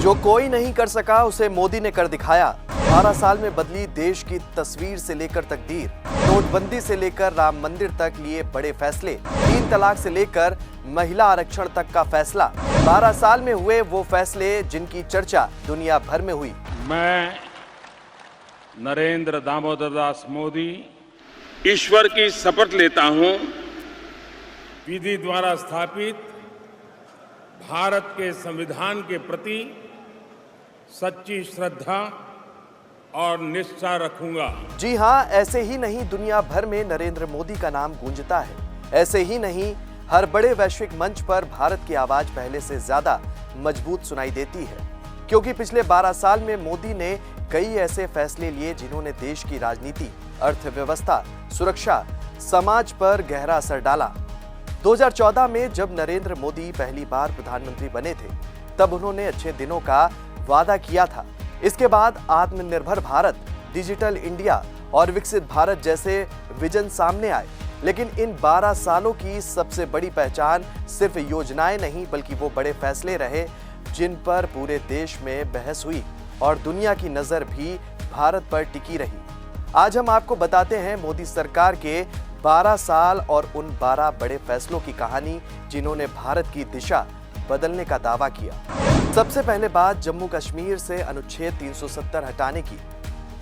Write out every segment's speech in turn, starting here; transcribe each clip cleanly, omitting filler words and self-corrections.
जो कोई नहीं कर सका उसे मोदी ने कर दिखाया। 12 साल में बदली देश की तस्वीर से लेकर तकदीर। नोटबंदी से लेकर राम मंदिर तक लिए बड़े फैसले। 3 तलाक से लेकर महिला आरक्षण तक का फैसला। 12 साल में हुए वो फैसले जिनकी चर्चा दुनिया भर में हुई। मैं नरेंद्र दामोदर दास मोदी ईश्वर की शपथ लेता हूं, विधि द्वारा स्थापित भारत के संविधान के प्रति सच्ची श्रद्धा और निष्ठा रखूंगा। जी हां, ऐसे ही नहीं दुनिया भर में नरेंद्र मोदी का नाम गूंजता है। ऐसे ही नहीं हर बड़े वैश्विक मंच पर भारत की आवाज पहले से ज्यादा मजबूत सुनाई देती है, क्योंकि पिछले 12 साल में मोदी ने कई ऐसे फैसले लिए जिन्होंने देश की राजनीति, अर्थव्यवस्था, सुरक्षा, समाज पर गहरा असर डाला। 2014 में जब नरेंद्र मोदी पहली बार प्रधानमंत्री बने थे, तब उन्होंने अच्छे दिनों का वादा किया था। इसके बाद आत्मनिर्भर भारत, डिजिटल इंडिया और विकसित भारत जैसे विजन सामने आए। लेकिन इन 12 सालों की सबसे बड़ी पहचान सिर्फ योजनाएं नहीं बल्कि वो बड़े फैसले रहे जिन पर पूरे देश में बहस हुई और दुनिया की नजर भी भारत पर टिकी रही। आज हम आपको बताते हैं मोदी सरकार के 12 साल और उन 12 बड़े फैसलों की कहानी जिन्होंने भारत की दिशा बदलने का दावा किया। सबसे पहले बात जम्मू कश्मीर से अनुच्छेद 370 हटाने की।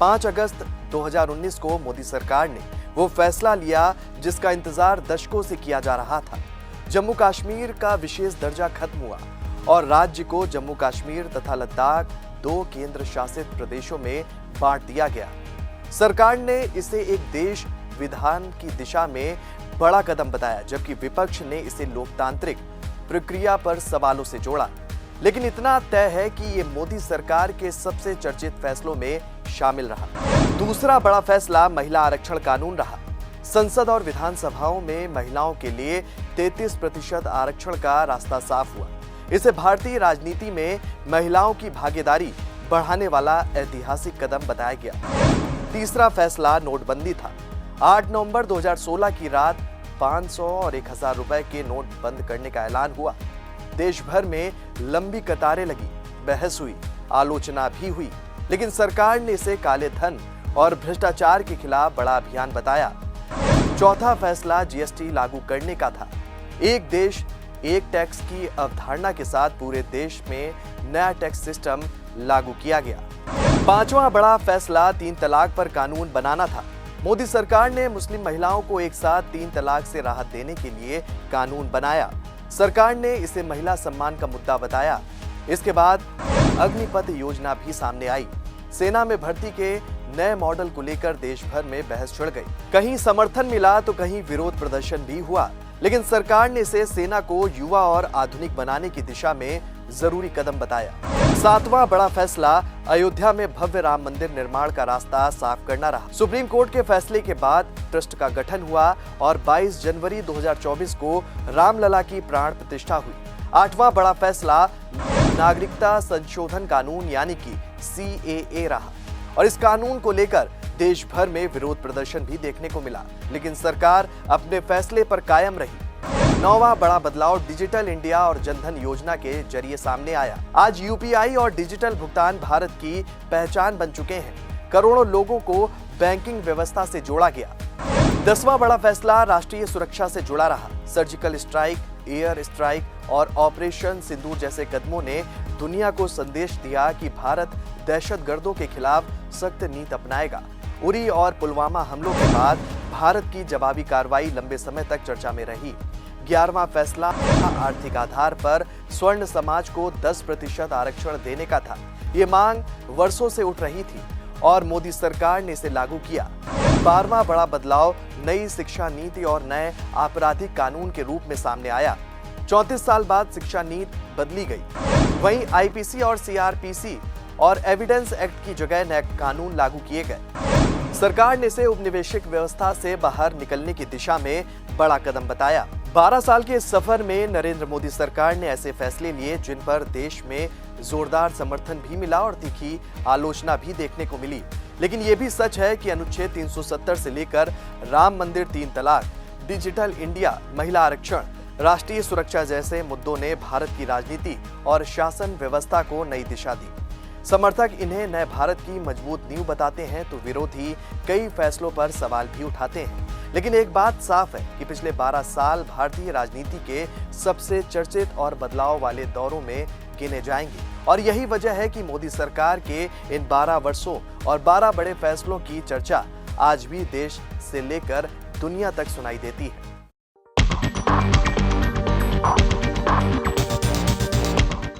5 अगस्त 2019 को मोदी सरकार ने वो फैसला लिया जिसका इंतजार दशकों से किया जा रहा था। जम्मू कश्मीर का विशेष दर्जा खत्म हुआ और राज्य को जम्मू कश्मीर तथा लद्दाख 2 केंद्र शासित प्रदेशों में बांट दिया गया। सरकार ने इसे एक देश विधान की दिशा में बड़ा कदम बताया, जबकि विपक्ष ने इसे लोकतांत्रिक प्रक्रिया पर सवालों से जोड़ा। लेकिन इतना तय है कि ये मोदी सरकार के सबसे चर्चित फैसलों में शामिल रहा। दूसरा बड़ा फैसला महिला आरक्षण कानून रहा। संसद और विधानसभाओं में महिलाओं के लिए 33% आरक्षण का रास्ता साफ हुआ। इसे भारतीय राजनीति में महिलाओं की भागीदारी बढ़ाने वाला ऐतिहासिक कदम बताया गया। तीसरा फैसला नोटबंदी था। 8 नवंबर 2016 की रात 500 और 1000 रुपए के नोट बंद करने का ऐलान हुआ। देश भर में लंबी कतारें लगी, बहस हुई, आलोचना भी हुई, लेकिन सरकार ने इसे काले धन और भ्रष्टाचार के खिलाफ बड़ा अभियान बताया। चौथा फैसला जीएसटी लागू करने का था। एक देश एक टैक्स की अवधारणा के साथ पूरे देश में नया टैक्स सिस्टम लागू किया गया। 5वां बड़ा फैसला 3 तलाक पर कानून बनाना था। मोदी सरकार ने मुस्लिम महिलाओं को एक साथ 3 तलाक से राहत देने के लिए कानून बनाया। सरकार ने इसे महिला सम्मान का मुद्दा बताया। इसके बाद अग्निपथ योजना भी सामने आई। सेना में भर्ती के नए मॉडल को लेकर देश भर में बहस छिड़ गई। कहीं समर्थन मिला तो कहीं विरोध प्रदर्शन भी हुआ, लेकिन सरकार ने इसे सेना को युवा और आधुनिक बनाने की दिशा में जरूरी कदम बताया। 7वां बड़ा फैसला अयोध्या में भव्य राम मंदिर निर्माण का रास्ता साफ करना रहा। सुप्रीम कोर्ट के फैसले के बाद ट्रस्ट का गठन हुआ और 22 जनवरी 2024 को रामलला की प्राण प्रतिष्ठा हुई। 8वां बड़ा फैसला नागरिकता संशोधन कानून यानी कि CAA रहा और इस कानून को लेकर देश भर में विरोध प्रदर्शन भी देखने को मिला, लेकिन सरकार अपने फैसले पर कायम रही। 9वां बड़ा बदलाव डिजिटल इंडिया और जनधन योजना के जरिए सामने आया। आज UPI और डिजिटल भुगतान भारत की पहचान बन चुके हैं। करोड़ों लोगों को बैंकिंग व्यवस्था से जोड़ा गया। 10वां बड़ा फैसला राष्ट्रीय सुरक्षा से जुड़ा रहा। सर्जिकल स्ट्राइक, एयर स्ट्राइक और ऑपरेशन सिंदूर जैसे कदमों ने दुनिया को संदेश दिया कि भारत दहशतगर्दों के खिलाफ सख्त नीति अपनाएगा। उरी और पुलवामा हमलों के बाद भारत की जवाबी कार्रवाई लंबे समय तक चर्चा में रही। 11वां फैसला आर्थिक आधार पर स्वर्ण समाज को 10% आरक्षण देने का था। ये मांग वर्षों से उठ रही थी और मोदी सरकार ने इसे लागू किया। 12वां बड़ा बदलाव नई शिक्षा नीति और नए आपराधिक कानून के रूप में सामने आया। 34 साल बाद शिक्षा नीति बदली गई। वहीं IPC और CRPC और एविडेंस एक्ट की जगह नए कानून लागू किए गए। सरकार ने इसे उपनिवेशिक व्यवस्था से बाहर निकलने की दिशा में बड़ा कदम बताया। 12 साल के इस सफर में नरेंद्र मोदी सरकार ने ऐसे फैसले लिए जिन पर देश में जोरदार समर्थन भी मिला और तीखी आलोचना भी देखने को मिली। लेकिन ये भी सच है कि अनुच्छेद 370 से लेकर राम मंदिर, 3 तलाक, डिजिटल इंडिया, महिला आरक्षण, राष्ट्रीय सुरक्षा जैसे मुद्दों ने भारत की राजनीति और शासन व्यवस्था को नई दिशा दी। समर्थक इन्हें नए भारत की मजबूत नींव बताते हैं तो विरोधी कई फैसलों पर सवाल भी उठाते हैं। लेकिन एक बात साफ है कि पिछले 12 साल भारतीय राजनीति के सबसे चर्चित और बदलाव वाले दौरों में गिने जाएंगे और यही वजह है कि मोदी सरकार के इन 12 वर्षों और 12 बड़े फैसलों की चर्चा आज भी देश से लेकर दुनिया तक सुनाई देती है।